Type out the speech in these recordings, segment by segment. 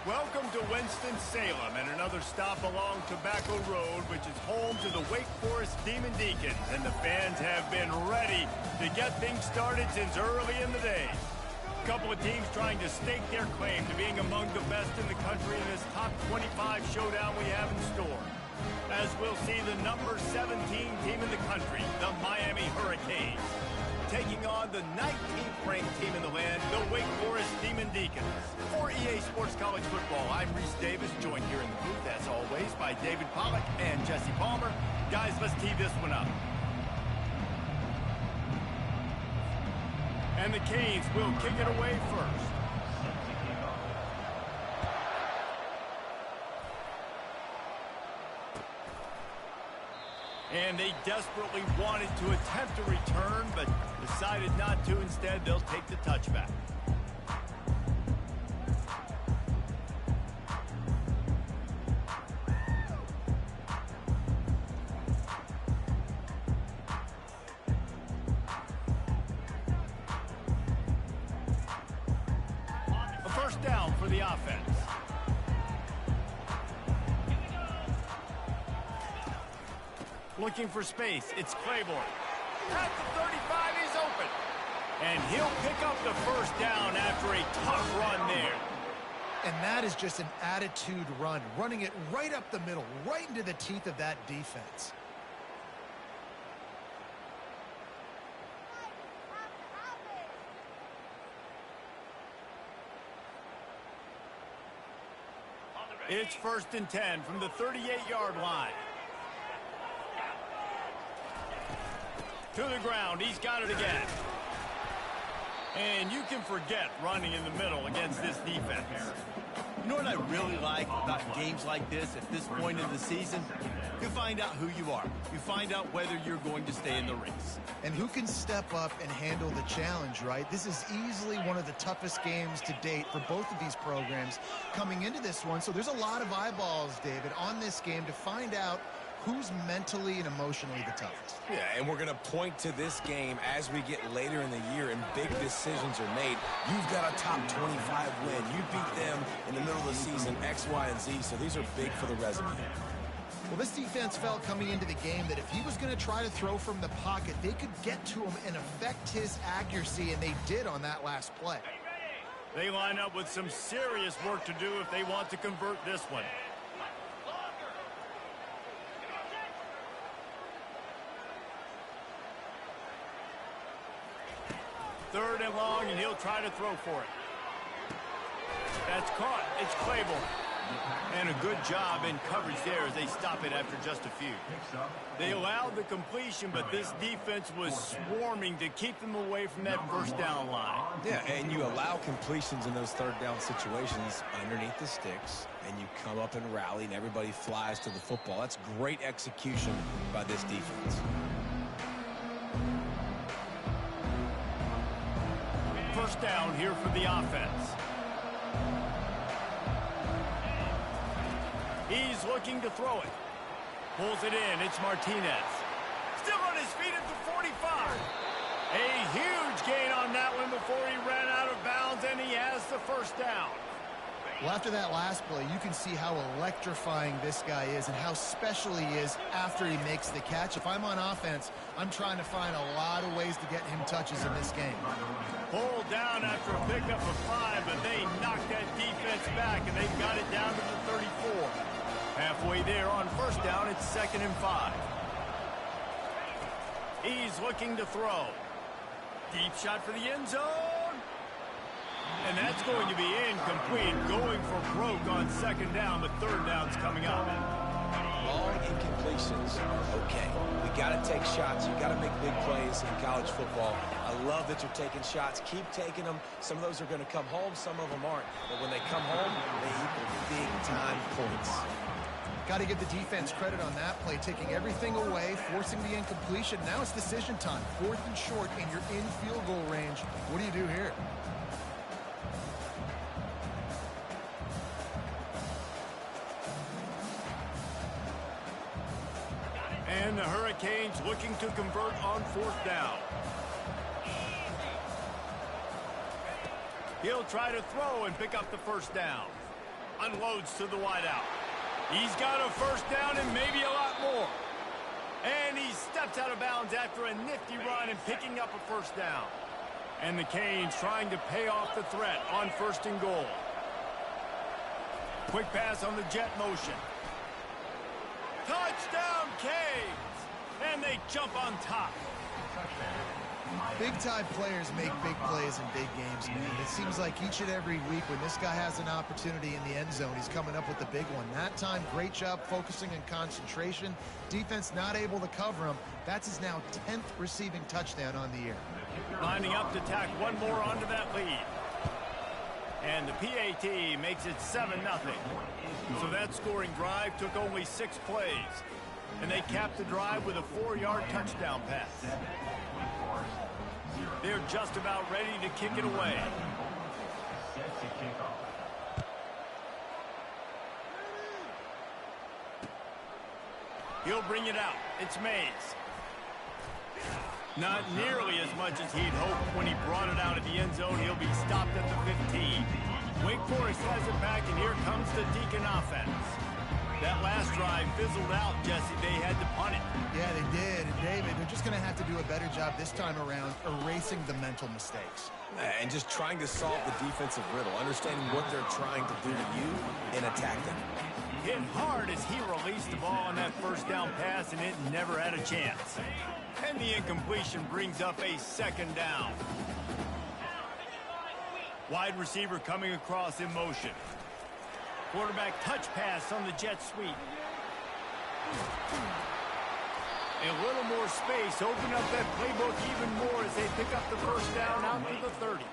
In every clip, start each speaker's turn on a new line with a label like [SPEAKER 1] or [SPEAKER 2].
[SPEAKER 1] Welcome to Winston-Salem and another stop along Tobacco Road, which is home to the Wake Forest Demon Deacons, and the fans have been ready to get things started since early in the day. A couple of teams trying to stake their claim to being among the best in the country in this top 25 showdown we have in store. As we'll see the number 17 team in the country, the Miami Hurricanes, taking on the 19th ranked team in the land, the Wake Forest Demon Deacons. For EA Sports College Football, I'm Reese Davis, joined here in the booth, as always, by David Pollack and Jesse Palmer. Guys, let's tee this one up. And the Canes will kick it away first. And they desperately wanted to attempt a return, but decided not to. Instead, they'll take the touchback. A first down for the offense. Looking for space, it's Claiborne. At the 35, he's open. And he'll pick up the first down after a tough run there.
[SPEAKER 2] And that is just an attitude run, running it right up the middle, right into the teeth of that defense.
[SPEAKER 1] It's 1st and 10 from the 38-yard line. To the ground, he's got it again. And you can forget running in the middle against this defense.
[SPEAKER 3] You know what I really like about games like this at this point in the season? You find out who you are. You find out whether you're going to stay in the race.
[SPEAKER 2] And who can step up and handle the challenge, right? This is easily one of the toughest games to date for both of these programs coming into this one. So there's a lot of eyeballs, David, on this game to find out who's mentally and emotionally the toughest.
[SPEAKER 4] Yeah, and we're going to point to this game as we get later in the year and big decisions are made. You've got a top 25 win. You beat them in the middle of the season, X, Y, and Z, so these are big for the resume.
[SPEAKER 2] Well, this defense felt coming into the game that if he was going to try to throw from the pocket, they could get to him and affect his accuracy, and they did on that last play.
[SPEAKER 1] They line up with some serious work to do if they want to convert this one. 3rd and long, and he'll try to throw for it. That's caught. It's Claiborne. And a good job in coverage there as they stop it after just a few. They allowed the completion, but this defense was swarming to keep them away from that first down line.
[SPEAKER 4] Yeah, and you allow completions in those 3rd down situations underneath the sticks, and you come up and rally, and everybody flies to the football. That's great execution by this defense.
[SPEAKER 1] First down here for the offense. He's looking to throw it. Pulls it in. It's Martinez. Still on his feet at the 45. A huge gain on that one before he ran out of bounds, and he has the first down.
[SPEAKER 2] Well, after that last play, you can see how electrifying this guy is and how special he is after he makes the catch. If I'm on offense, I'm trying to find a lot of ways to get him touches in this game.
[SPEAKER 1] Pulled down after a pickup of 5, but they knocked that defense back, and they've got it down to the 34. Halfway there on first down, it's 2nd and 5. He's looking to throw. Deep shot for the end zone. And that's going to be incomplete. Going for broke on 2nd down, but 3rd down's coming up.
[SPEAKER 4] Long incompletions are okay. We got to take shots. You got to make big plays in college football. I love that you're taking shots. Keep taking them. Some of those are going to come home. Some of them aren't. But when they come home, they equal big-time points.
[SPEAKER 2] Got to give the defense credit on that play, taking everything away, forcing the incompletion. Now it's decision time. 4th and short, and you're in field goal range. What do you do here?
[SPEAKER 1] And the Hurricanes looking to convert on 4th down. He'll try to throw and pick up the first down. Unloads to the wideout. He's got a first down and maybe a lot more. And he steps out of bounds after a nifty run and picking up a first down. And the Canes trying to pay off the threat on 1st and goal. Quick pass on the jet motion. Touchdown, Canes! And they jump on top.
[SPEAKER 2] Big-time players make big plays in big games, man. It seems like each and every week when this guy has an opportunity in the end zone, he's coming up with the big one. That time, great job focusing and concentration. Defense not able to cover him. That's his now 10th receiving touchdown on the year.
[SPEAKER 1] Lining up to tack one more onto that lead. And the PAT makes it 7-0. So that scoring drive took only 6 plays. And they capped the drive with a 4-yard touchdown pass. They're just about ready to kick it away. He'll bring it out. It's Mays. Not nearly as much as he'd hoped when he brought it out of the end zone. He'll be stopped at the 15. Wake Forest has it back, and here comes the Deacon offense. That last drive fizzled out, Jesse. They had to punt it.
[SPEAKER 2] Yeah, they did. And David, they're just going to have to do a better job this time around erasing the mental mistakes.
[SPEAKER 4] And just trying to solve the defensive riddle, understanding what they're trying to do to you and attack them.
[SPEAKER 1] Hit hard as he released the ball on that first down pass, and it never had a chance. And the incompletion brings up a 2nd down. Wide receiver coming across in motion. Quarterback touch pass on the jet sweep. A little more space. Open up that playbook even more as they pick up the first down out to the 30.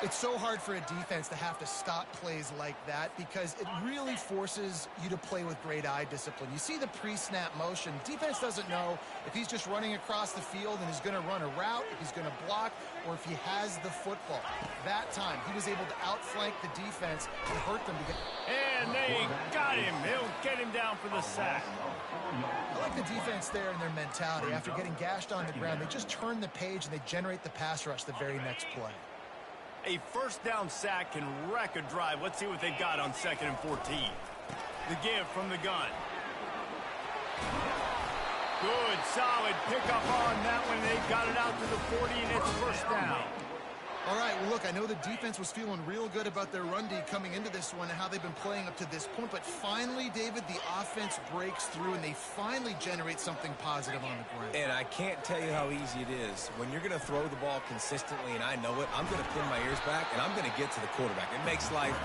[SPEAKER 2] It's so hard for a defense to have to stop plays like that because it really forces you to play with great eye discipline. You see the pre-snap motion. Defense doesn't know if he's just running across the field and is going to run a route, if he's going to block, or if he has the football. That time, he was able to outflank the defense and hurt them to get...
[SPEAKER 1] And they got him. He'll get him down for the sack.
[SPEAKER 2] I like the defense there and their mentality. After getting gashed on the ground, they just turn the page and they generate the pass rush the very next play.
[SPEAKER 1] A first down sack can wreck a drive. Let's see what they've got on 2nd and 14. The give from the gun. Good, solid pickup on that one. They got it out to the 40, and it's first down.
[SPEAKER 2] All right, well, look, I know the defense was feeling real good about their run D coming into this one and how they've been playing up to this point, but finally, David, the offense breaks through and they finally generate something positive on the ground.
[SPEAKER 4] And I can't tell you how easy it is. When you're going to throw the ball consistently, and I know it, I'm going to pin my ears back, and I'm going to get to the quarterback. It makes life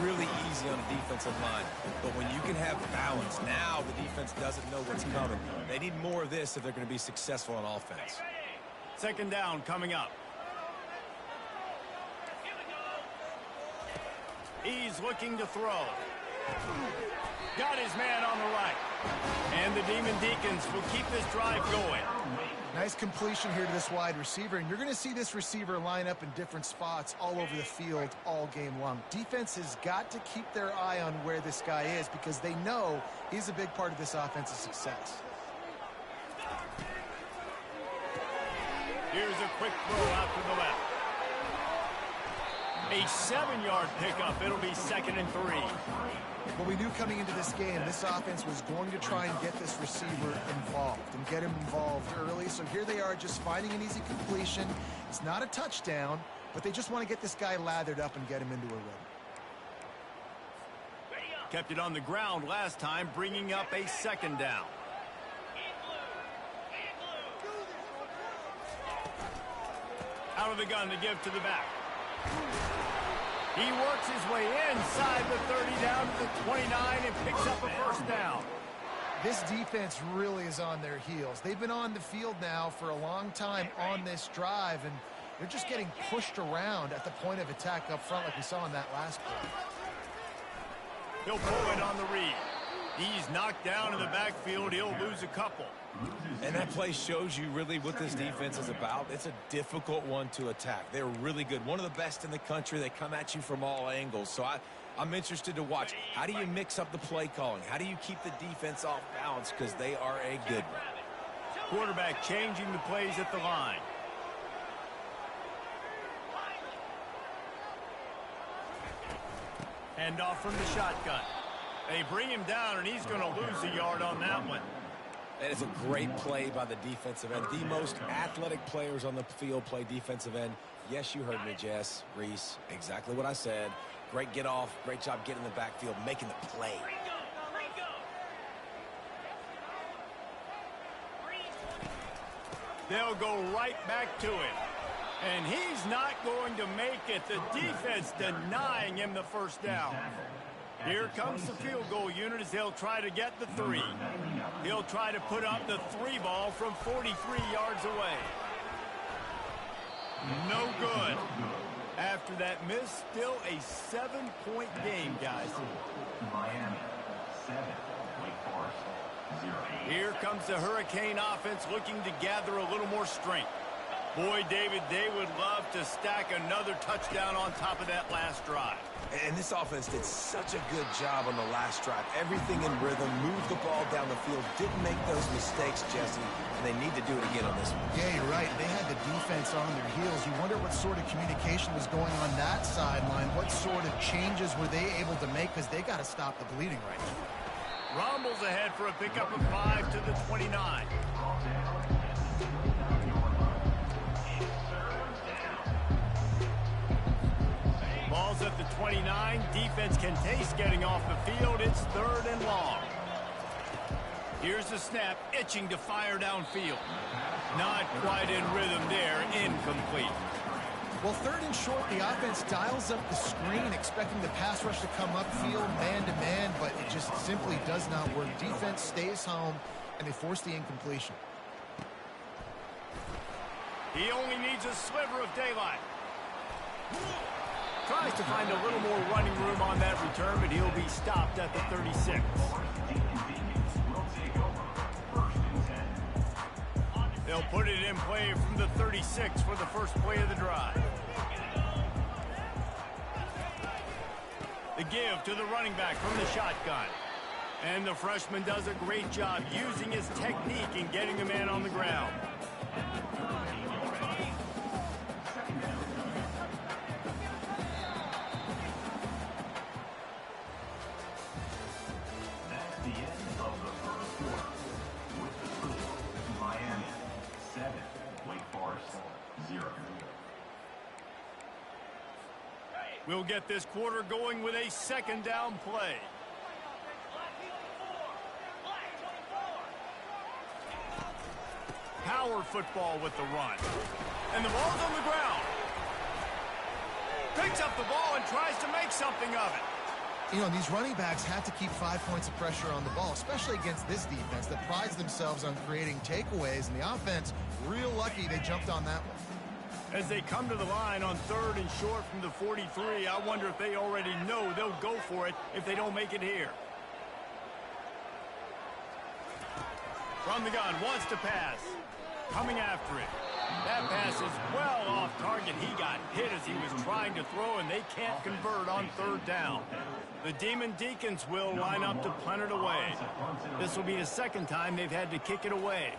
[SPEAKER 4] really easy on the defensive line. But when you can have balance, now the defense doesn't know what's coming. They need more of this if they're going to be successful on offense.
[SPEAKER 1] 2nd down coming up. He's looking to throw. Got his man on the right. And the Demon Deacons will keep this drive going.
[SPEAKER 2] Nice completion here to this wide receiver, and you're going to see this receiver line up in different spots all over the field all game long. Defense has got to keep their eye on where this guy is because they know he's a big part of this offense's success.
[SPEAKER 1] Here's a quick throw out to the left. A 7-yard pickup. It'll be 2nd and 3.
[SPEAKER 2] Well, we knew coming into this game, this offense was going to try and get this receiver involved and get him involved early. So here they are just finding an easy completion. It's not a touchdown, but they just want to get this guy lathered up and get him into a rhythm.
[SPEAKER 1] Kept it on the ground last time, bringing up a 2nd down. Out of the gun to give to the back. He works his way inside the 30 down to the 29 and picks up a first down.
[SPEAKER 2] This defense really is on their heels. They've been on the field now for a long time on this drive, and they're just getting pushed around at the point of attack up front like we saw in that last play.
[SPEAKER 1] He'll pull it on the read. He's knocked down in the backfield. He'll lose a couple.
[SPEAKER 4] And that play shows you really what this defense is about. It's a difficult one to attack. They're really good. One of the best in the country. They come at you from all angles. So I'm interested to watch. How do you mix up the play calling? How do you keep the defense off balance? Because they are a good one.
[SPEAKER 1] Quarterback changing the plays at the line. Hand off from the shotgun. They bring him down, and he's going to lose a yard on that one.
[SPEAKER 4] That is a great play by the defensive end. The most athletic players on the field play defensive end. Yes, you heard me, Jess, Reese. Exactly what I said. Great get off. Great job getting in the backfield, making the play.
[SPEAKER 1] They'll go right back to it. And he's not going to make it. The defense denying him the first down. Here comes the field goal unit as they'll try to get the 3. He'll try to put up the 3 ball from 43 yards away. No good. After that miss, still a 7-point game, guys.
[SPEAKER 5] Miami, 7. Wake Forest, 0.
[SPEAKER 1] Here comes the Hurricane offense looking to gather a little more strength. Boy, David, they would love to stack another touchdown on top of that last drive.
[SPEAKER 4] And this offense did such a good job on the last drive. Everything in rhythm, moved the ball down the field, didn't make those mistakes, Jesse, and they need to do it again on this one.
[SPEAKER 2] Yeah, you're right. They had the defense on their heels. You wonder what sort of communication was going on that sideline. What sort of changes were they able to make, because they got to stop the bleeding right now.
[SPEAKER 1] Rumbles ahead for a pickup of 5 to the 29. Ball's at the 29. Defense can taste getting off the field. It's 3rd and long. Here's the snap, itching to fire downfield. Not quite in rhythm there, incomplete.
[SPEAKER 2] Well, 3rd and short, the offense dials up the screen, expecting the pass rush to come upfield man-to-man, but it just simply does not work. Defense stays home, and they force the incompletion.
[SPEAKER 1] He only needs a sliver of daylight. Tries to find a little more running room on that return, but he'll be stopped at the 36. They'll put it in play from the 36 for the first play of the drive. The give to the running back from the shotgun. And the freshman does a great job using his technique and getting the man on the ground. We'll get this quarter going with a 2nd down play. Power football with the run. And the ball's on the ground. Picks up the ball and tries to make something of it.
[SPEAKER 2] You know, these running backs have to keep 5 points of pressure on the ball, especially against this defense that prides themselves on creating takeaways. And the offense, real lucky they jumped on that one.
[SPEAKER 1] As they come to the line on 3rd and short from the 43, I wonder if they already know they'll go for it if they don't make it here. From the gun, wants to pass. Coming after it. That pass is well off target. He got hit as he was trying to throw, and they can't convert on 3rd down. The Demon Deacons will line up to punt it away. This will be the 2nd time they've had to kick it away.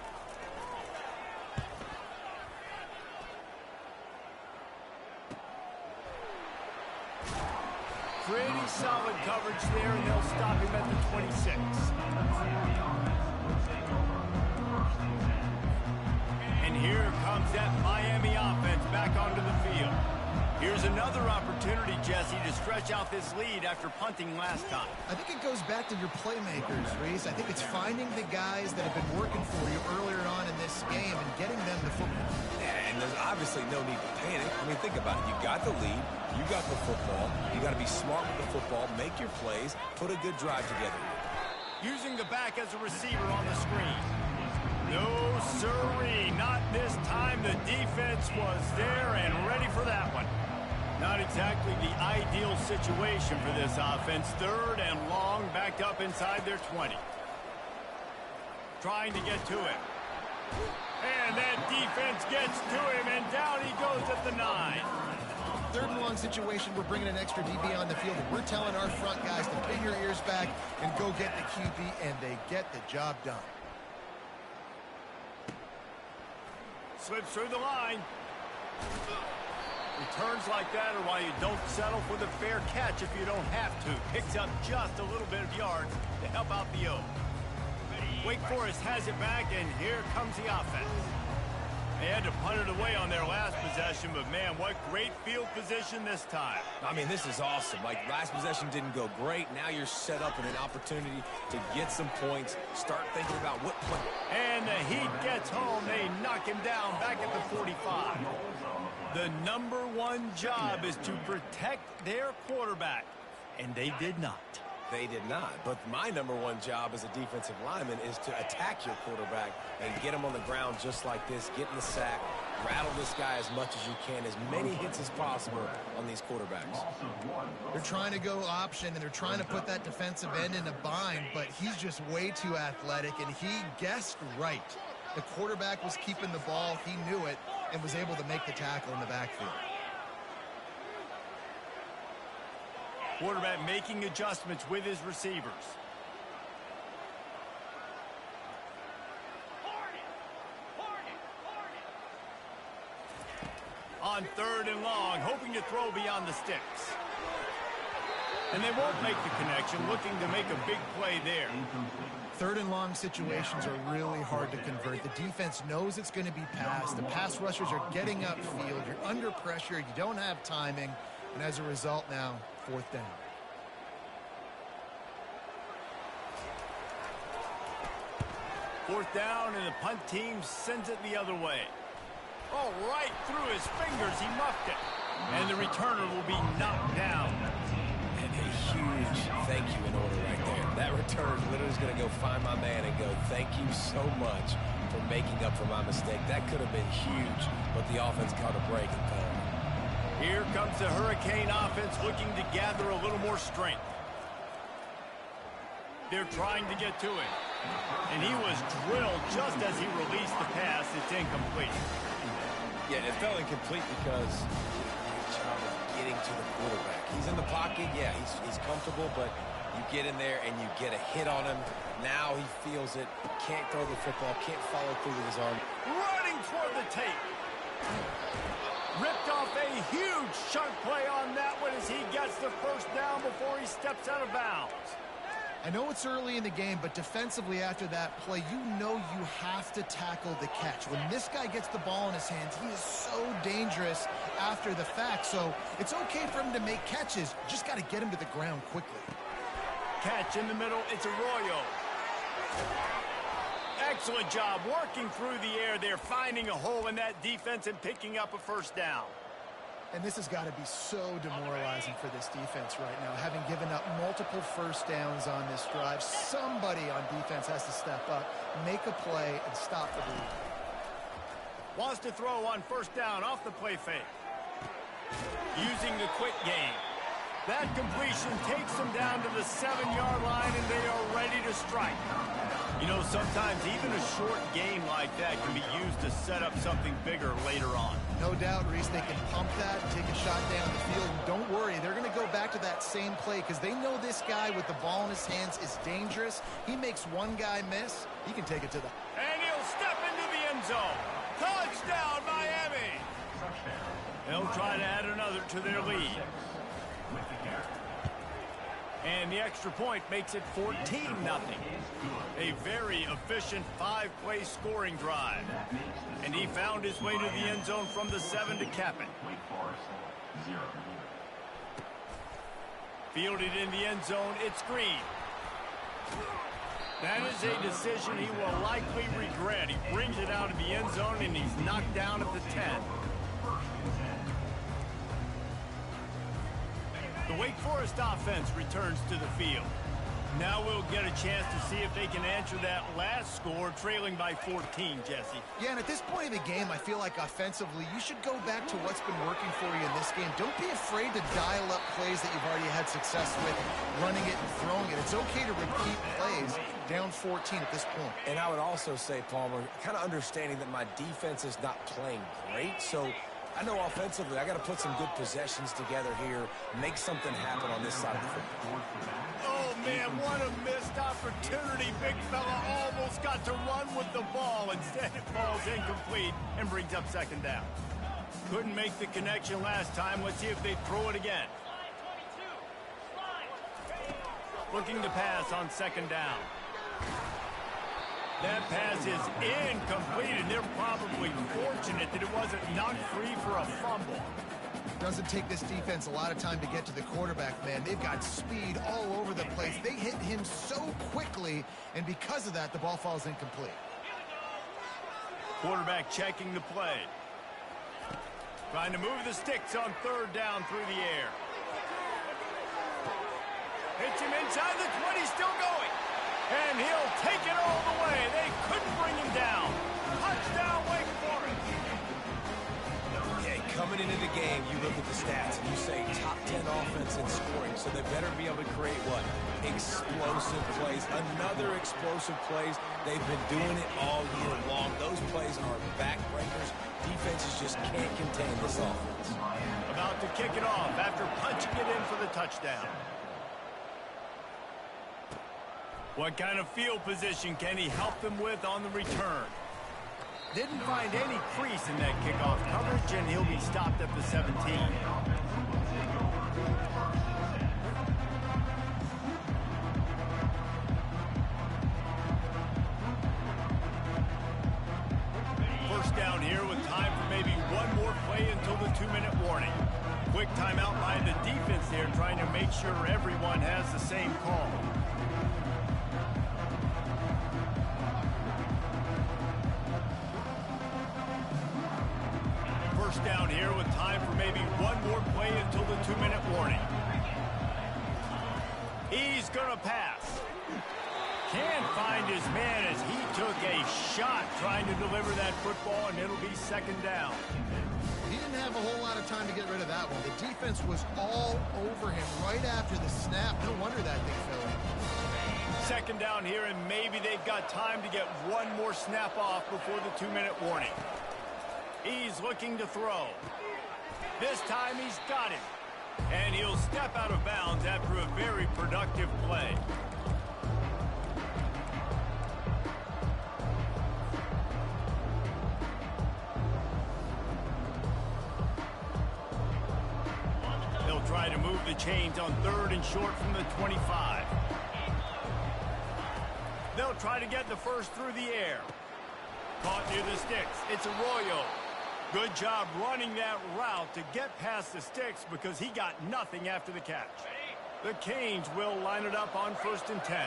[SPEAKER 1] Pretty solid coverage there, and they'll stop him at the 26. And here comes that Miami offense back onto the field. Here's another opportunity, Jesse, to stretch out this lead after punting last time.
[SPEAKER 2] I think it goes back to your playmakers, Reese. I think it's finding the guys that have been working for you earlier on in this game and getting them the football.
[SPEAKER 4] And there's obviously no need to panic. I mean, think about it. You got the lead. You got the football. You got to be smart with the football. Make your plays. Put a good drive together.
[SPEAKER 1] Using the back as a receiver on the screen. No, sirree. Not this time. The defense was there and ready for that one. Not exactly the ideal situation for this offense. 3rd and long, backed up inside their 20. Trying to get to him. And that defense gets to him, and down he goes at the 9.
[SPEAKER 2] 3rd and long situation, we're bringing an extra DB on the field, and we're telling our front guys to pin your ears back and go get the QB, and they get the job done.
[SPEAKER 1] Slips through the line. Returns like that are why you don't settle for the fair catch if you don't have to. Picks up just a little bit of yards to help out the O. Wake Forest has it back, and here comes the offense. They had to punt it away on their last possession, but man, what great field position this time.
[SPEAKER 4] I mean, this is awesome. Like, last possession didn't go great. Now you're set up in an opportunity to get some points, start thinking about what play.
[SPEAKER 1] And the Heat gets home. They knock him down back at the 45. The #1 job is to protect their quarterback, and they did not.
[SPEAKER 4] They did not. But my #1 job as a defensive lineman is to attack your quarterback and get him on the ground just like this, get in the sack, rattle this guy as much as you can, as many hits as possible on these quarterbacks.
[SPEAKER 2] They're trying to go option, and they're trying to put that defensive end in a bind, but he's just way too athletic, and he guessed right. The quarterback was keeping the ball. He knew it and was able to make the tackle in the backfield.
[SPEAKER 1] Quarterback making adjustments with his receivers. On 3rd and long, hoping to throw beyond the sticks. And they won't make the connection, looking to make a big play there.
[SPEAKER 2] 3rd and long situations are really hard to convert. The defense knows it's going to be passed. The pass rushers are getting upfield. You're under pressure. You don't have timing. And as a result now, 4th down.
[SPEAKER 1] Fourth down, and the punt team sends it the other way. Oh, right through his fingers. He muffed it. And the returner will be knocked down.
[SPEAKER 4] And a huge thank you in order right there. That return literally is going to go find my man and go, thank you so much for making up for my mistake. That could have been huge, but the offense caught a break and fell.
[SPEAKER 1] Here comes the Hurricane offense looking to gather a little more strength. They're trying to get to him. And he was drilled just as he released the pass. It's incomplete.
[SPEAKER 4] Yeah, it fell incomplete because he's trying to getting to the quarterback. He's in the pocket. Yeah, he's comfortable, but you get in there and you get a hit on him. Now he feels it. Can't throw the football. Can't follow through with his arm.
[SPEAKER 1] Running toward the tape. Ripped off a huge chunk play on that one as he gets the first down before he steps out of bounds.
[SPEAKER 2] I know it's early in the game, but defensively after that play, you know you have to tackle the catch. When this guy gets the ball in his hands, he is so dangerous after the fact. So it's okay for him to make catches. Just got to get him to the ground quickly.
[SPEAKER 1] Catch in the middle. It's Arroyo. Excellent job working through the air there, finding a hole in that defense and picking up a first down.
[SPEAKER 2] And this has got to be so demoralizing for this defense right now. Having given up multiple first downs on this drive, somebody on defense has to step up, make a play, and stop the bleed.
[SPEAKER 1] Wants to throw on first down off the play fake. Using the quick game. That completion takes them down to the 7-yard line, and they are ready to strike. You know, sometimes even a short game like that can be used to set up something bigger later on.
[SPEAKER 2] No doubt, Reese, they can pump that, take a shot down the field, and don't worry, they're going to go back to that same play because they know this guy with the ball in his hands is dangerous. He makes one guy miss, he can take it to the...
[SPEAKER 1] And he'll step into the end zone. Touchdown, Miami! They'll try to add another to their lead. And the extra point makes it 14-0. A very efficient 5-play scoring drive. And he found his way to the end zone from the 7 to cap it. Fielded in the end zone, it's Green. That is a decision he will likely regret. He brings it out of the end zone and he's knocked down at the 10. The Wake Forest offense returns to the field. Now we'll get a chance to see if they can answer that last score, trailing by 14, Jesse.
[SPEAKER 2] Yeah, and at this point in the game, I feel like offensively, you should go back to what's been working for you in this game. Don't be afraid to dial up plays that you've already had success with, running it and throwing it. It's okay to repeat plays down 14 at this point.
[SPEAKER 4] And I would also say, Palmer, kind of understanding that my defense is not playing great, so I know offensively I got to put some good possessions together here, make something happen on this side of the football.
[SPEAKER 1] Oh, man, what a missed opportunity. Big fella almost got to run with the ball. Instead, it falls incomplete and brings up second down. Couldn't make the connection last time. Let's see if they throw it again. Looking to pass on second down. That pass is incomplete, and they're probably fortunate that it wasn't knocked free for a fumble.
[SPEAKER 2] Doesn't take this defense a lot of time to get to the quarterback, man. They've got speed all over the place. They hit him so quickly, and because of that, the ball falls incomplete.
[SPEAKER 1] Quarterback checking the play. Trying to move the sticks on third down through the air. Hits him inside the 20, still going. And he'll take it all the way. They couldn't bring him down. Touchdown, Wake Forest.
[SPEAKER 4] Okay, coming into the game, you look at the stats and you say top 10 offense in scoring, so they better be able to create what? Explosive plays. Another explosive plays. They've been doing it all year long. Those plays are backbreakers. Defenses just can't contain this offense.
[SPEAKER 1] About to kick it off after punching it in for the touchdown. What kind of field position can he help them with on the return? Didn't find any crease in that kickoff coverage, and he'll be stopped at the 17. First down here with time for maybe one more play until the 2-minute warning. Quick timeout by the defense there, trying to make sure everyone has the same call. First down here with time for maybe one more play until the 2-minute warning. He's going to pass. Can't find his man as he took a shot trying to deliver that football, and it'll be second down.
[SPEAKER 2] He didn't have a whole lot of time to get rid of that one. The defense was all over him right after the snap. No wonder that thing fell in.
[SPEAKER 1] Second down here, and maybe they've got time to get one more snap off before the 2-minute warning. He's looking to throw. This time he's got him. And he'll step out of bounds after a very productive play. They'll try to move the chains on third and short from the 25. They'll try to get the first through the air. Caught near the sticks. It's Arroyo. Good job running that route to get past the sticks because he got nothing after the catch. The Canes will line it up on 1st and 10.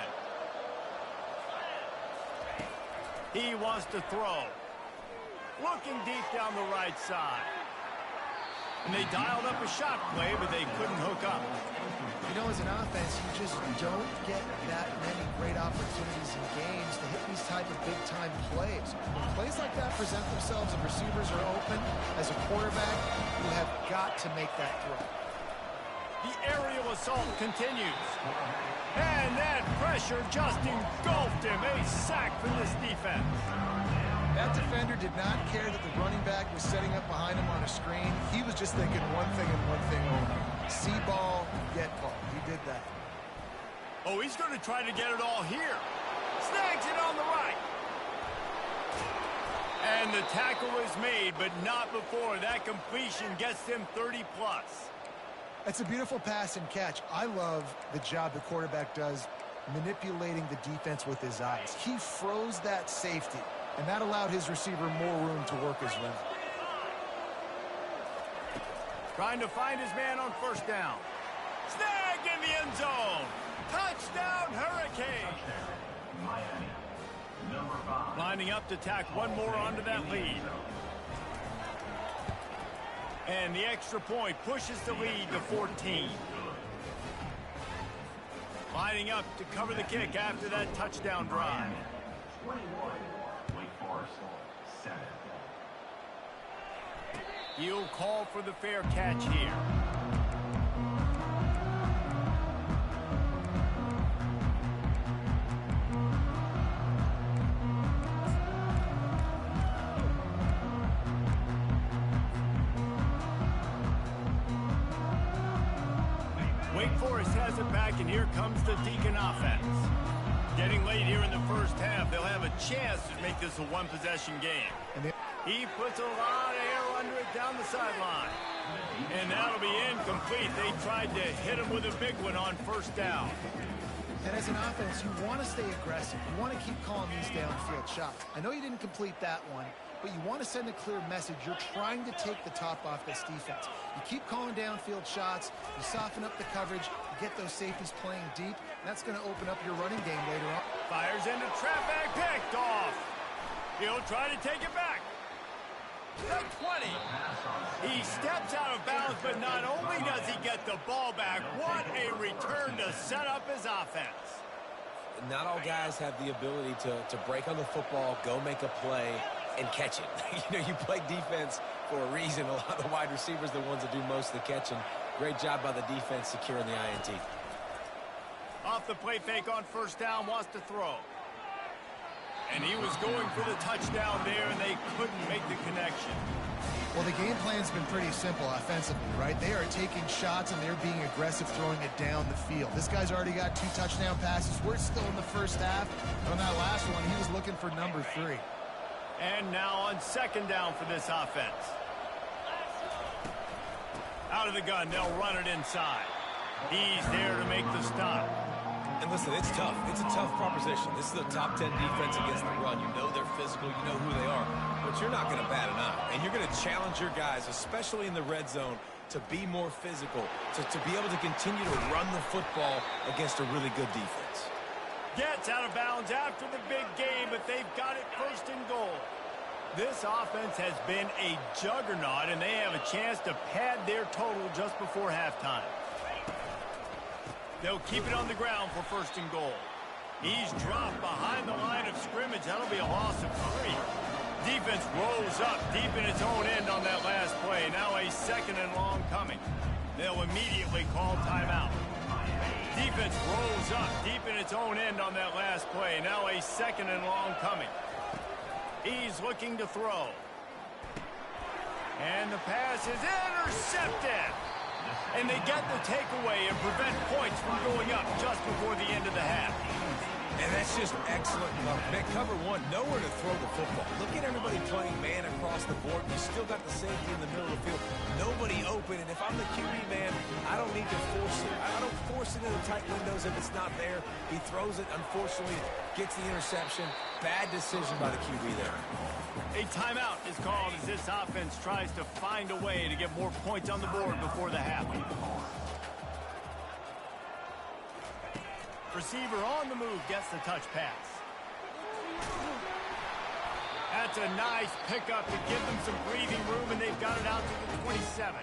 [SPEAKER 1] He wants to throw. Looking deep down the right side. And they dialed up a shot play, but they couldn't hook up.
[SPEAKER 2] You know, as an offense, you just don't get that many great opportunities in games to hit these type of big-time plays. When plays like that present themselves and receivers are open, as a quarterback, you have got to make that throw.
[SPEAKER 1] The aerial assault continues. And that pressure just engulfed him. A sack from this defense.
[SPEAKER 2] That defender did not care that the running back was setting up behind him on a screen. He was just thinking one thing and one thing only. See ball, get ball. He did that.
[SPEAKER 1] Oh, he's going to try to get it all here. Snags it on the right. And the tackle is made, but not before. That completion gets them 30+.
[SPEAKER 2] That's a beautiful pass and catch. I love the job the quarterback does manipulating the defense with his eyes. He froze that safety, and that allowed his receiver more room to work his route.
[SPEAKER 1] Trying to find his man on first down. Snag in the end zone. Touchdown, Hurricanes.
[SPEAKER 5] Miami. Number 5.
[SPEAKER 1] Lining up to tack one more onto that lead. And the extra point pushes the lead to 14. Lining up to cover the kick after that touchdown drive.
[SPEAKER 5] 21. Wake Forest. 7.
[SPEAKER 1] He'll call for the fair catch here. Wake Forest has it back, and here comes the Deacon offense. Getting late here in the first half, they'll have a chance to make this a one-possession game. He puts a lot of air under it down the sideline. And that'll be incomplete. They tried to hit him with a big one on first down.
[SPEAKER 2] And as an offense, you want to stay aggressive. You want to keep calling these downfield shots. I know you didn't complete that one, but you want to send a clear message. You're trying to take the top off this defense. You keep calling downfield shots. You soften up the coverage. You get those safeties playing deep. That's going to open up your running game later on.
[SPEAKER 1] Fires into traffic, picked off. He'll try to take it back. The 20. He steps out of bounds, but not only does he get the ball back, what a return to set up his offense.
[SPEAKER 4] Not all guys have the ability to break on the football, go make a play, and catch it. You play defense for a reason. A lot of the wide receivers are the ones that do most of the catching. Great job by the defense securing the INT.
[SPEAKER 1] Off the play fake on first down, wants to throw. And he was going for the touchdown there, and they couldn't make the connection.
[SPEAKER 2] Well, the game plan's been pretty simple offensively, right? They are taking shots, and they're being aggressive throwing it down the field. This guy's already got 2 touchdown passes. We're still in the first half. And on that last one, he was looking for number 3.
[SPEAKER 1] And now on second down for this offense. Out of the gun, they'll run it inside. He's there to make the stop.
[SPEAKER 4] And listen, it's tough. It's a tough proposition. This is a top 10 defense against the run. You know they're physical. You know who they are. But you're not going to bat an eye. And you're going to challenge your guys, especially in the red zone, to be more physical, to be able to continue to run the football against a really good defense.
[SPEAKER 1] Gets out of bounds after the big game, but they've got it first and goal. This offense has been a juggernaut, and they have a chance to pad their total just before halftime. They'll keep it on the ground for first and goal. He's dropped behind the line of scrimmage. That'll be a loss of 3. Defense rolls up deep in its own end on that last play. Now a second and long coming. They'll immediately call timeout. Defense rolls up deep in its own end on that last play. Now a second and long coming. He's looking to throw. And the pass is intercepted. And they get the takeaway and prevent points from going up just before the end of the half.
[SPEAKER 4] And that's just excellent. Cover 1, nowhere to throw the football. Look at everybody playing man across the board. You still got the safety in the middle of the field. Nobody open. And if I'm the QB man, I don't need to force it. I don't force it into tight windows if it's not there. He throws it, unfortunately, gets the interception. Bad decision by the QB there.
[SPEAKER 1] A timeout is called as this offense tries to find a way to get more points on the board before the half. Receiver on the move gets the touch pass. That's a nice pickup to give them some breathing room, and they've got it out to the 27.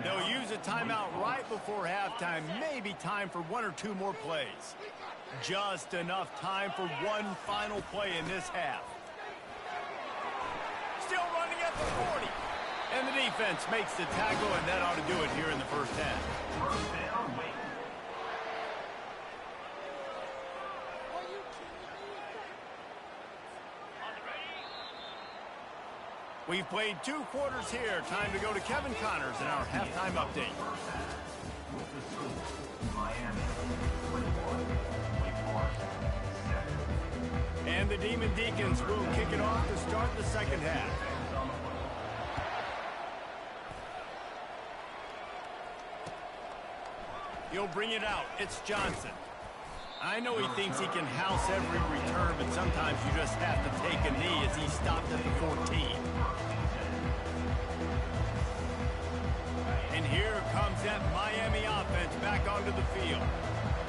[SPEAKER 1] They'll use a timeout right before halftime. Maybe time for 1 or 2 more plays. Just enough time for one final play in this half. Still running at the 40. And the defense makes the tackle, and that ought to do it here in the first half.
[SPEAKER 5] First down, wait.
[SPEAKER 1] We've played 2 quarters here. Time to go to Kevin Connors in our halftime update.
[SPEAKER 5] Miami, 21. Wake Forest, 7.
[SPEAKER 1] And the Demon Deacons will kick it off to start the second half. He'll bring it out. It's Johnson. I know he thinks he can house every return, but sometimes you just have to take a knee as he stopped at the 14. And here comes that Miami offense back onto the field.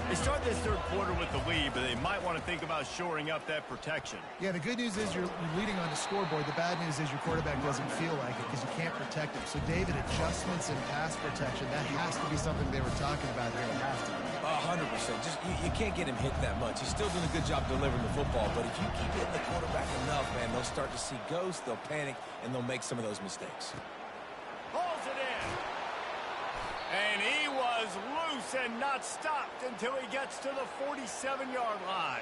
[SPEAKER 1] They start this third quarter with the lead, but they might want to think about shoring up that protection.
[SPEAKER 2] Yeah, the good news is you're leading on the scoreboard. The bad news is your quarterback doesn't feel like it because you can't protect him. So, David, adjustments in pass protection, that has to be something they were talking about here at halftime.
[SPEAKER 4] 100%. Just you can't get him hit that much. He's still doing a good job delivering the football, but if you keep hitting the quarterback enough, man, they'll start to see ghosts, they'll panic, and they'll make some of those mistakes.
[SPEAKER 1] Pulls it in. And he was loose and not stopped until he gets to the 47-yard line.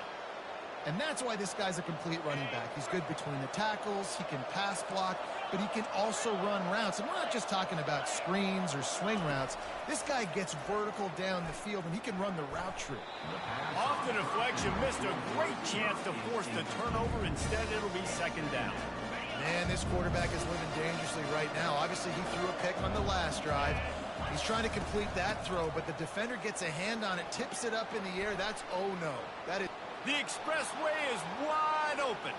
[SPEAKER 2] And that's why this guy's a complete running back. He's good between the tackles, he can pass block, but he can also run routes. And we're not just talking about screens or swing routes. This guy gets vertical down the field, and he can run the route tree.
[SPEAKER 1] Off the deflection, missed a great chance to force the turnover. Instead, it'll be second down.
[SPEAKER 2] Man, this quarterback is living dangerously right now. Obviously, he threw a pick on the last drive. He's trying to complete that throw, but the defender gets a hand on it, tips it up in the air. That's oh no. That is.
[SPEAKER 1] The expressway is wide open.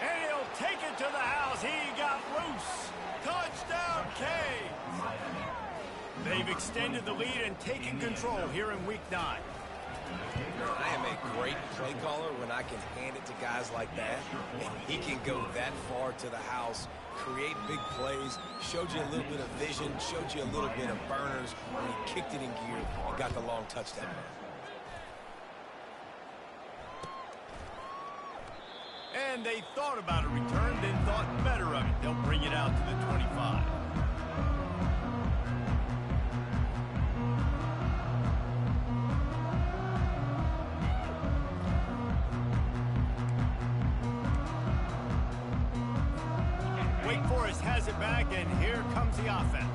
[SPEAKER 1] And he'll take it to the house. He got loose. Touchdown, K. They've extended the lead and taken control here in Week 9.
[SPEAKER 4] I am a great play caller when I can hand it to guys like that, and he can go that far to the house, create big plays, showed you a little bit of vision, showed you a little bit of burners when he kicked it in gear and got the long touchdown.
[SPEAKER 1] And they thought about a return, then thought better of it. They'll bring it out to the 25. Wake Forest has it back, and here comes the offense.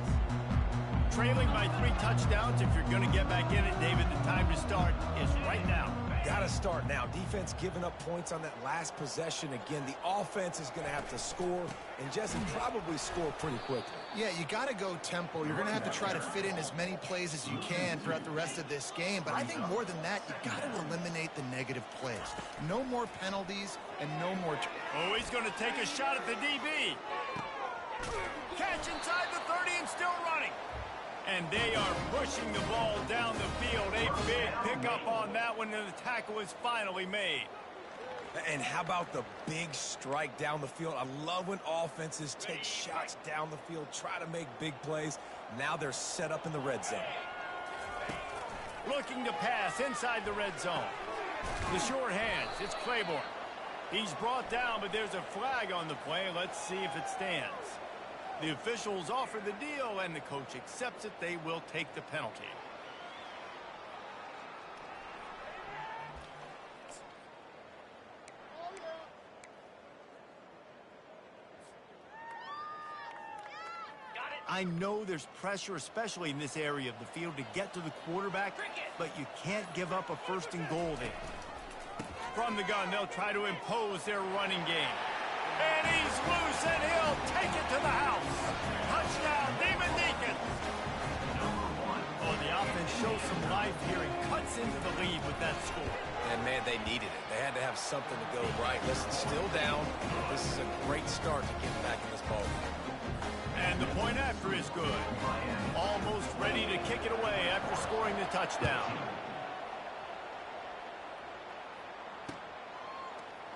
[SPEAKER 1] Trailing by 3 touchdowns. If you're going to get back in it, David, the time to start is right now.
[SPEAKER 4] Got to start now. Defense giving up points on that last possession. Again, the offense is going to have to score, and Jesse probably score pretty quickly.
[SPEAKER 2] Yeah, you got to go tempo. You're going to have to try to fit in as many plays as you can throughout the rest of this game. But I think more than that, you got to eliminate the negative plays. No more penalties and no more.
[SPEAKER 1] Oh, he's going to take a shot at the DB. Catch inside the 30 and still running. And they are pushing the ball down the field. A big pickup on that one, and the tackle is finally made.
[SPEAKER 4] And how about the big strike down the field? I love when offenses take shots down the field, try to make big plays. Now they're set up in the red zone.
[SPEAKER 1] Looking to pass inside the red zone. The short hands, it's Claiborne. He's brought down, but there's a flag on the play. Let's see if it stands. The officials offer the deal, and the coach accepts it. They will take the penalty. I know there's pressure, especially in this area of the field, to get to the quarterback, but you can't give up a 1st and goal there. From the gun, they'll try to impose their running game. And he's loose, and he'll take it to the house. Touchdown, Demon Deacons. Oh, the offense shows some life here and cuts into the lead with that score.
[SPEAKER 4] And, man, they needed it. They had to have something to go right. Listen, still down. This is a great start to get back in this ball game.
[SPEAKER 1] And the point after is good. Almost ready to kick it away after scoring the touchdown.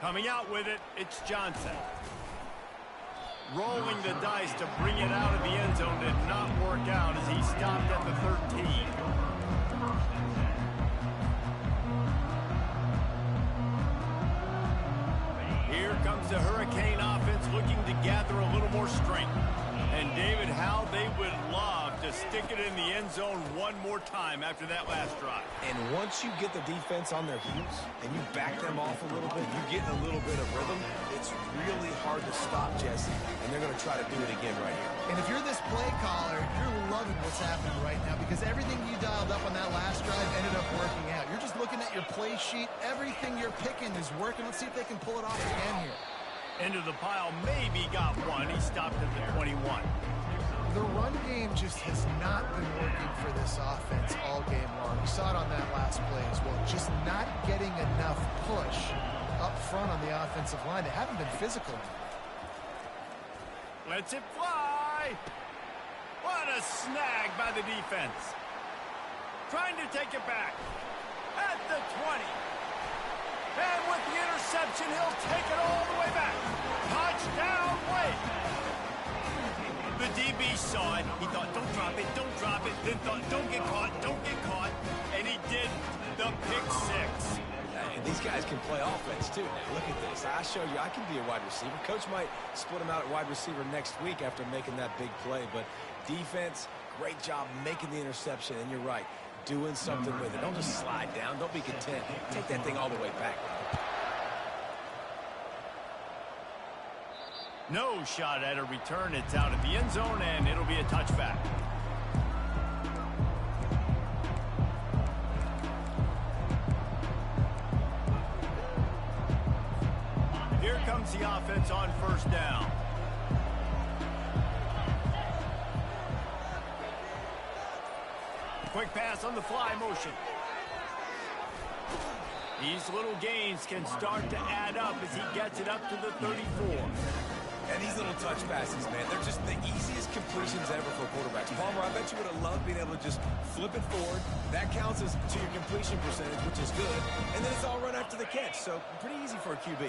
[SPEAKER 1] Coming out with it, it's Johnson. Rolling the dice to bring it out of the end zone did not work out as he stopped at the 13. Here comes the Hurricane offense looking to gather a little more strength. And David, how they would love to stick it in the end zone one more time after that last drive.
[SPEAKER 4] And once you get the defense on their heels and you back them off a little bit, you get a little bit of rhythm, it's really hard to stop, Jesse. And they're going to try to do it again right here.
[SPEAKER 2] And if you're this play caller, you're loving what's happening right now because everything you dialed up on that last drive ended up working out. You're just looking at your play sheet. Everything you're picking is working. Let's see if they can pull it off again here.
[SPEAKER 1] Into the pile, maybe got one. He stopped at the 21.
[SPEAKER 2] The run game just has not been working for this offense all game long. We saw it on that last play as well. Just not getting enough push up front on the offensive line. They haven't been physical.
[SPEAKER 1] Lets it fly. What a snag by the defense. Trying to take it back. At the 20. And with the interception, he'll take it all the way back. Touchdown, Wake. The DB saw it. He thought, don't drop it, don't drop it. Then thought, don't get caught, don't get caught. And he did the pick 6.
[SPEAKER 4] And these guys can play offense, too. Now, look at this. I show you I can be a wide receiver. Coach might split him out at wide receiver next week after making that big play. But defense, great job making the interception. And you're right, doing something with it. Don't just slide down. Don't be content. Take that thing all the way back.
[SPEAKER 1] No shot at a return. It's out of the end zone, and it'll be a touchback. Here comes the offense on 1st down. quick pass on the fly motion. These little gains can start to add up as he gets it up to the 34.
[SPEAKER 4] And these little touch passes, man, they're just the easiest completions ever for quarterbacks. Palmer, I bet you would have loved being able to just flip it forward. That counts as to your completion percentage, which is good. And then it's all run after the catch, so pretty easy for a QB.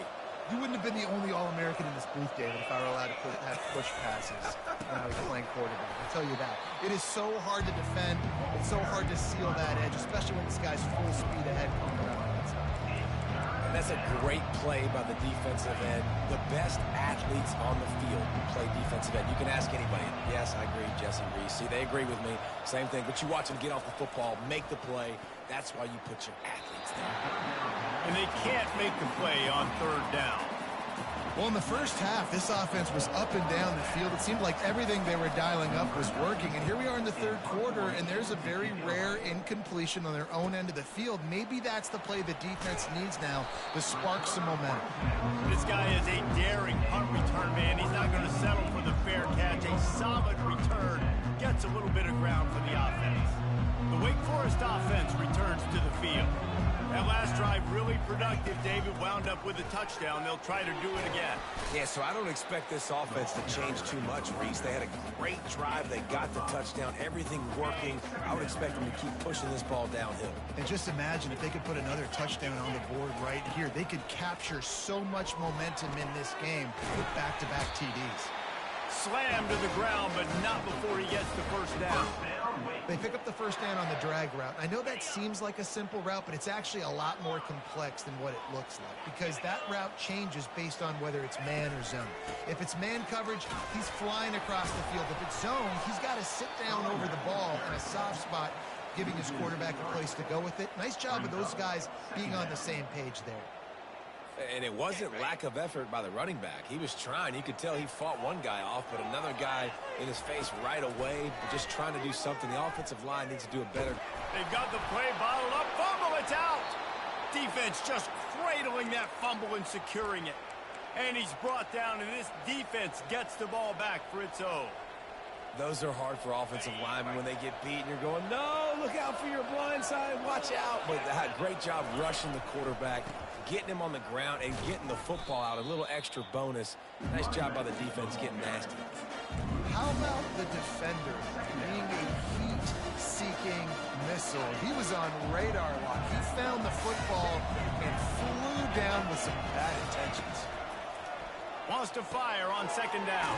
[SPEAKER 2] You wouldn't have been the only All-American in this booth, David, if I were allowed to have push passes when I was playing quarterback. I'll tell you that. It is so hard to defend. It's so hard to seal that edge, especially when this guy's full speed ahead coming around the inside.
[SPEAKER 4] And that's a great play by the defensive end. The best athletes on the field play defensive end. You can ask anybody. Yes, I agree, Jesse Reese. See, they agree with me. Same thing. But you watch them get off the football, make the play. That's why you put your athletes there.
[SPEAKER 1] And they can't make the play on third down.
[SPEAKER 2] Well, in the first half, this offense was up and down the field. It seemed like everything they were dialing up was working. And here we are in the third quarter, and there's a very rare incompletion on their own end of the field. Maybe that's the play the defense needs now to spark some momentum.
[SPEAKER 1] This guy is a daring punt return man. He's not going to settle for the fair catch. A solid return gets a little bit of ground for the offense. The Wake Forest offense returns to the field. That last drive really productive. David wound up with a touchdown. They'll try to do it again.
[SPEAKER 4] Yeah, so I don't expect this offense to change too much, Reese. They had a great drive. They got the touchdown. Everything working. I would expect them to keep pushing this ball downhill.
[SPEAKER 2] And just imagine if they could put another touchdown on the board right here. They could capture so much momentum in this game with back-to-back TDs.
[SPEAKER 1] Slammed to the ground, but not before he gets the first down.
[SPEAKER 2] They pick up the first down on the drag route. I know that seems like a simple route, but it's actually a lot more complex than what it looks like because that route changes based on whether it's man or zone. If it's man coverage, he's flying across the field. If it's zone, he's got to sit down over the ball in a soft spot, giving his quarterback a place to go with it. Nice job of those guys being on the same page there.
[SPEAKER 4] And it wasn't lack of effort by the running back. He was trying. You could tell he fought one guy off, but another guy in his face right away, just trying to do something. The offensive line needs to do it better.
[SPEAKER 1] They've got the play bottled up. Fumble, it's out. Defense just cradling that fumble and securing it. And he's brought down, and this defense gets the ball back for its own.
[SPEAKER 4] Those are hard for offensive linemen when they get beat and you're going, no, look out for your blind side, watch out. But great job rushing the quarterback, getting him on the ground and getting the football out, a little extra bonus. Nice job by the defense getting nasty.
[SPEAKER 2] How about the defender being a heat-seeking missile? He was on radar lock. He found the football and flew down with some bad intentions.
[SPEAKER 1] Wants to fire on second down.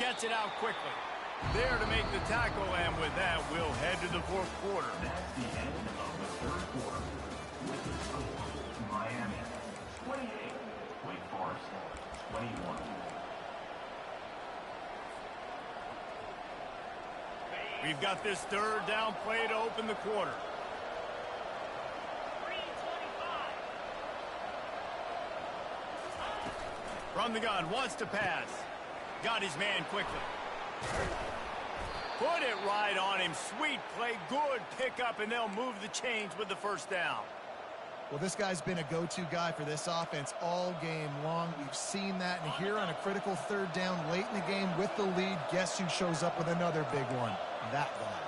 [SPEAKER 1] Gets it out quickly. There to make the tackle, and with that, we'll head to the fourth quarter.
[SPEAKER 5] That's the end of the third quarter. With the score, Miami 28, Wake Forest 21.
[SPEAKER 1] We've got this third down play to open the quarter. From the gun, wants to pass. Got his man quickly. Put it right on him. Sweet play, good pickup, and they'll move the chains with the first down.
[SPEAKER 2] Well, this guy's been a go-to guy for this offense all game long. We've seen that, and here on a critical third down late in the game with the lead, guess who shows up with another big one? That guy.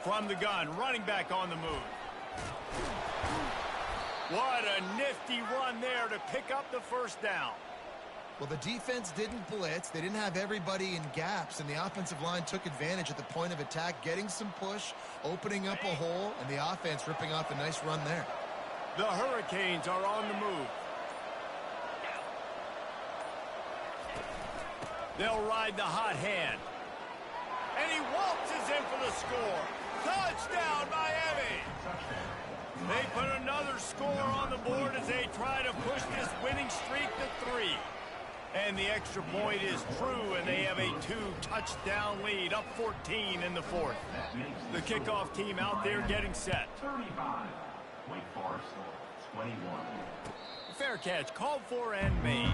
[SPEAKER 1] From the gun, running back on the move. What a nifty run there to pick up the first down.
[SPEAKER 2] Well, the defense didn't blitz. They didn't have everybody in gaps, and the offensive line took advantage at the point of attack, getting some push, opening up a hole, and the offense ripping off a nice run there.
[SPEAKER 1] The Hurricanes are on the move. They'll ride the hot hand. And he waltzes in for the score. Touchdown, Miami! They put another score on the board as they try to push this winning streak to 3. And the extra point is true, and they have a 2-touchdown lead, up 14 in the fourth. The kickoff team out there getting set.
[SPEAKER 5] 35, Wake Forest 21.
[SPEAKER 1] Fair catch called for and made.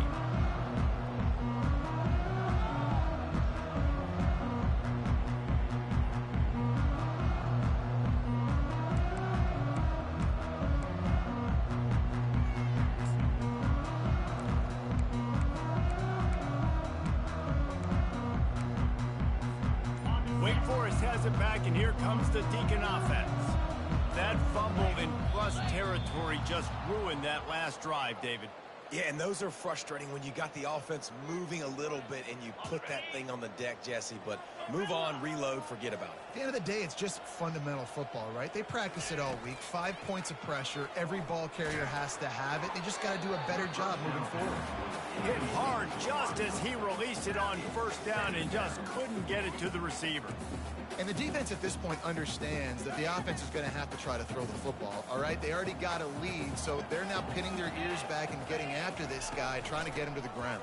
[SPEAKER 1] Wake Forest has it back, and here comes the Deacon offense. That fumble in plus territory just ruined that last drive, David.
[SPEAKER 4] Yeah, and those are frustrating when you got the offense moving a little bit and you put that thing on the deck, Jesse. But move on, reload, forget about it.
[SPEAKER 2] At the end of the day, it's just fundamental football, right? They practice it all week. 5 points of pressure. Every ball carrier has to have it. They just got to do a better job moving forward.
[SPEAKER 1] Hit hard just as he released it on first down and just couldn't get it to the receiver.
[SPEAKER 2] And the defense at this point understands that the offense is going to have to try to throw the football, all right? They already got a lead, so they're now pinning their ears back and getting after this guy, trying to get him to the ground.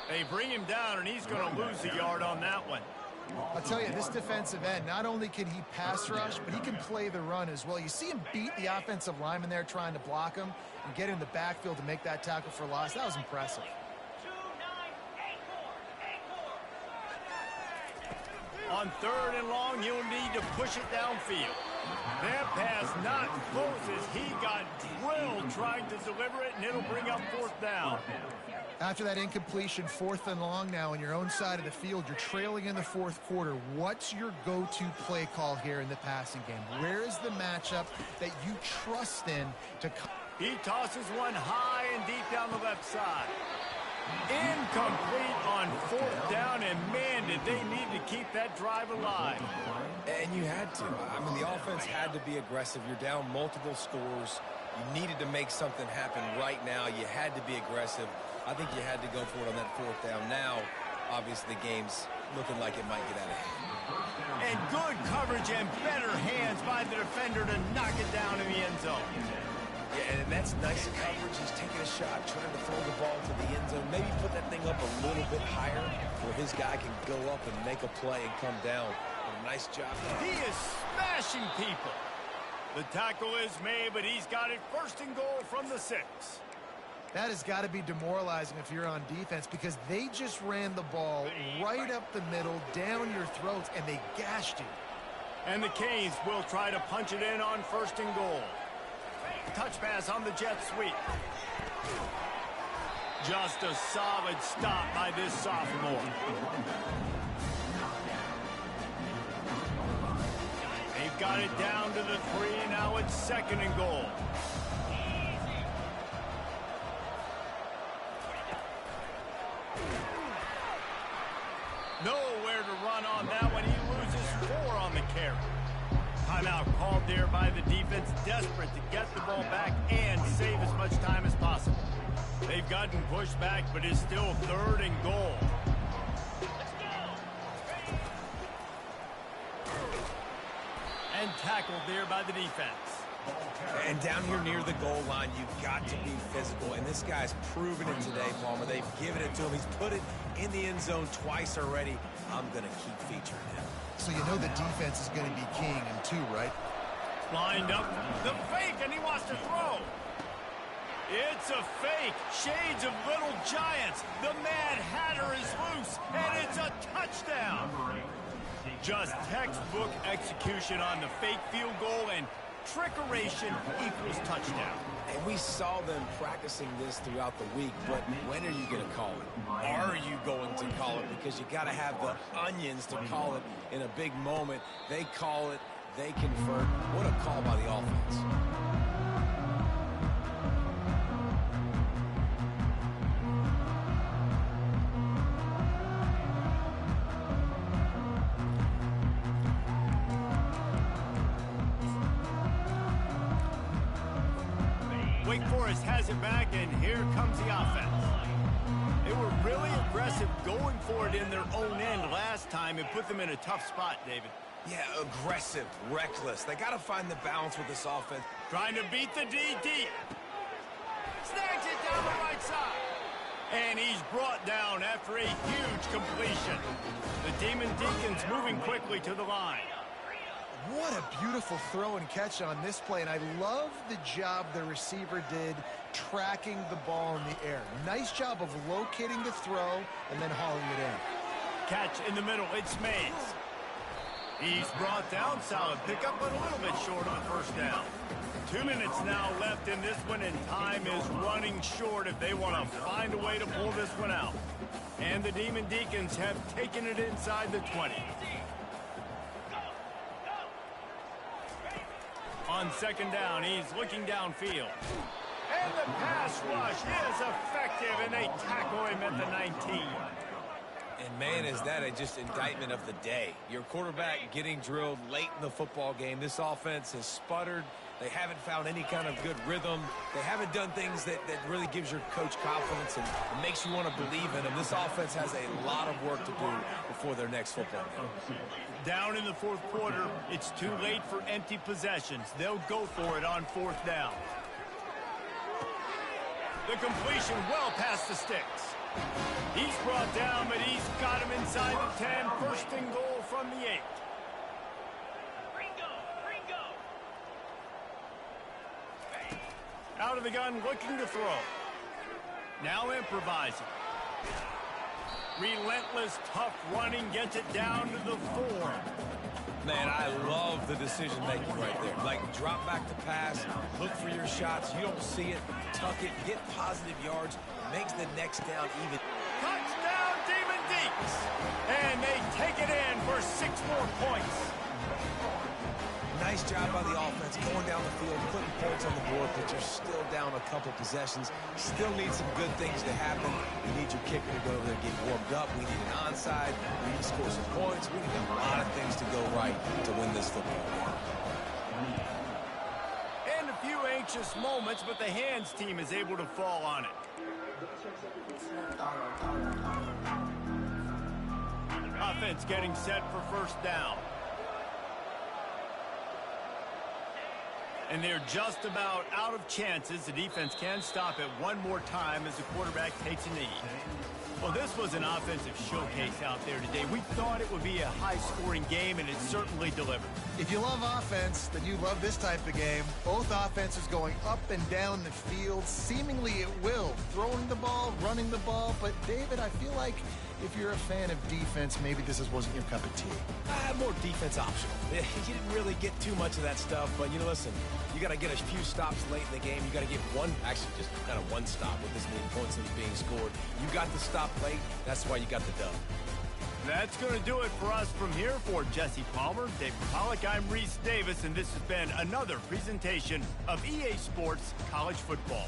[SPEAKER 1] They bring him down, and he's going to lose a yard on that one.
[SPEAKER 2] I'll tell you, this defensive end, not only can he pass rush, but he can play the run as well. You see him beat the offensive lineman there trying to block him and get in the backfield to make that tackle for loss. That was impressive.
[SPEAKER 1] On 3rd and long, you'll need to push it downfield. That pass not close as he got drilled trying to deliver it, and it'll bring up 4th down.
[SPEAKER 2] After that incompletion, 4th and long now on your own side of the field, you're trailing in the 4th quarter. What's your go-to play call here in the passing game? Where is the matchup that you trust in to come?
[SPEAKER 1] He tosses one high and deep down the left side. Incomplete on 4th down, and man, did they need to keep that drive alive.
[SPEAKER 4] And you had to. I mean, the offense had to be aggressive. You're down multiple scores. You needed to make something happen right now. You had to be aggressive. I think you had to go for it on that 4th down. Now, obviously, the game's looking like it might get out of hand.
[SPEAKER 1] And good coverage and better hands by the defender to knock it down in the end zone.
[SPEAKER 4] Yeah, and that's nice coverage. He's taking a shot, trying to throw the ball to the end zone. Maybe put that thing up a little bit higher where his guy can go up and make a play and come down. Nice job.
[SPEAKER 1] He is smashing people. The tackle is made, but he's got it 1st and goal from the 6.
[SPEAKER 2] That has got to be demoralizing if you're on defense because they just ran the ball right up the middle, down your throats, and they gashed you.
[SPEAKER 1] And the Canes will try to punch it in on 1st and goal. Touch pass on the jet sweep. Just a solid stop by this sophomore. They've got it down to the 3, and now it's 2nd and goal. Nowhere to run on that one. He loses 4 on the carry. Timeout called there by the defense, desperate to get the ball back and save as much time as possible. They've gotten pushed back, but it's still 3rd and goal. And tackled there by the defense.
[SPEAKER 4] And down here near the goal line, you've got to be physical. And this guy's proven it today, Palmer. They've given it to him. He's put it in the end zone twice already. I'm going to keep featuring him.
[SPEAKER 2] So you know the defense is going to be keying him too, right?
[SPEAKER 1] Lined up, the fake, and he wants to throw. It's a fake. Shades of Little Giants. The Mad Hatter is loose, and it's a touchdown. Just textbook execution on the fake field goal, and trickeration equals touchdown.
[SPEAKER 4] And we saw them practicing this throughout the week, but when are you going to call it? Are you going to call it? Because you got to have the onions to call it in a big moment. They call it, they convert. What a call by the offense.
[SPEAKER 1] Wake Forest has it back, and here comes the offense. They were really aggressive going for it in their own end last time. It put them in a tough spot, David.
[SPEAKER 4] Yeah, aggressive, reckless. They got to find the balance with this offense.
[SPEAKER 1] Trying to beat the DD. Snags it down the right side. And he's brought down after a huge completion. The Demon Deacons moving quickly to the line.
[SPEAKER 2] What a beautiful throw and catch on this play, and I love the job the receiver did tracking the ball in the air. Nice job of locating the throw and then hauling it in.
[SPEAKER 1] Catch in the middle, it's Mays. He's brought down, solid pickup, but a little bit short of the 1st down. 2 minutes now left in this one, and time is running short if they want to find a way to pull this one out. And the Demon Deacons have taken it inside the 20. On second down, he's looking downfield. And the pass rush is effective, and they tackle him at the 19.
[SPEAKER 4] And, man, is that just indictment of the day. Your quarterback getting drilled late in the football game. This offense has sputtered. They haven't found any kind of good rhythm. They haven't done things that really gives your coach confidence and makes you want to believe in them. This offense has a lot of work to do before their next football game.
[SPEAKER 1] Down in the fourth quarter, it's too late for empty possessions. They'll go for it on fourth down. The completion well past the sticks. He's brought down, but he's got him inside the 10. First and goal from the 8. Out of the gun, looking to throw. Now improvising. Relentless, tough running, gets it down to the 4.
[SPEAKER 4] Man, I love the decision-making right there. Like, drop back to pass, look for your shots. You don't see it, tuck it, get positive yards, makes the next down even.
[SPEAKER 1] Touchdown, Demon Deeks! And they take it in for 6 more points.
[SPEAKER 4] Nice job by the offense, going down the field, putting points on the board, but you're still down a couple possessions. Still need some good things to happen. We need your kicker to go over there and get warmed up. We need an onside. We need to score some points. We need a lot of things to go right to win this football game.
[SPEAKER 1] And a few anxious moments, but the hands team is able to fall on it. Offense getting set for first down. And they're just about out of chances. The defense can stop it one more time as the quarterback takes a knee. Well, this was an offensive showcase out there today. We thought it would be a high-scoring game, and it certainly delivered.
[SPEAKER 2] If you love offense, then you love this type of game. Both offenses going up and down the field, seemingly at will. Throwing the ball, running the ball. But, David, I feel like if you're a fan of defense, maybe this wasn't your cup of tea.
[SPEAKER 4] More defense optional. You didn't really get too much of that stuff, but, listen, you got to get a few stops late in the game. You got to get actually just kind of one stop with this many points that's being scored. You got the stop late. That's why you got the dub.
[SPEAKER 1] That's going to do it for us from here. For Jesse Palmer, David Pollack, I'm Reese Davis, and this has been another presentation of EA Sports College Football.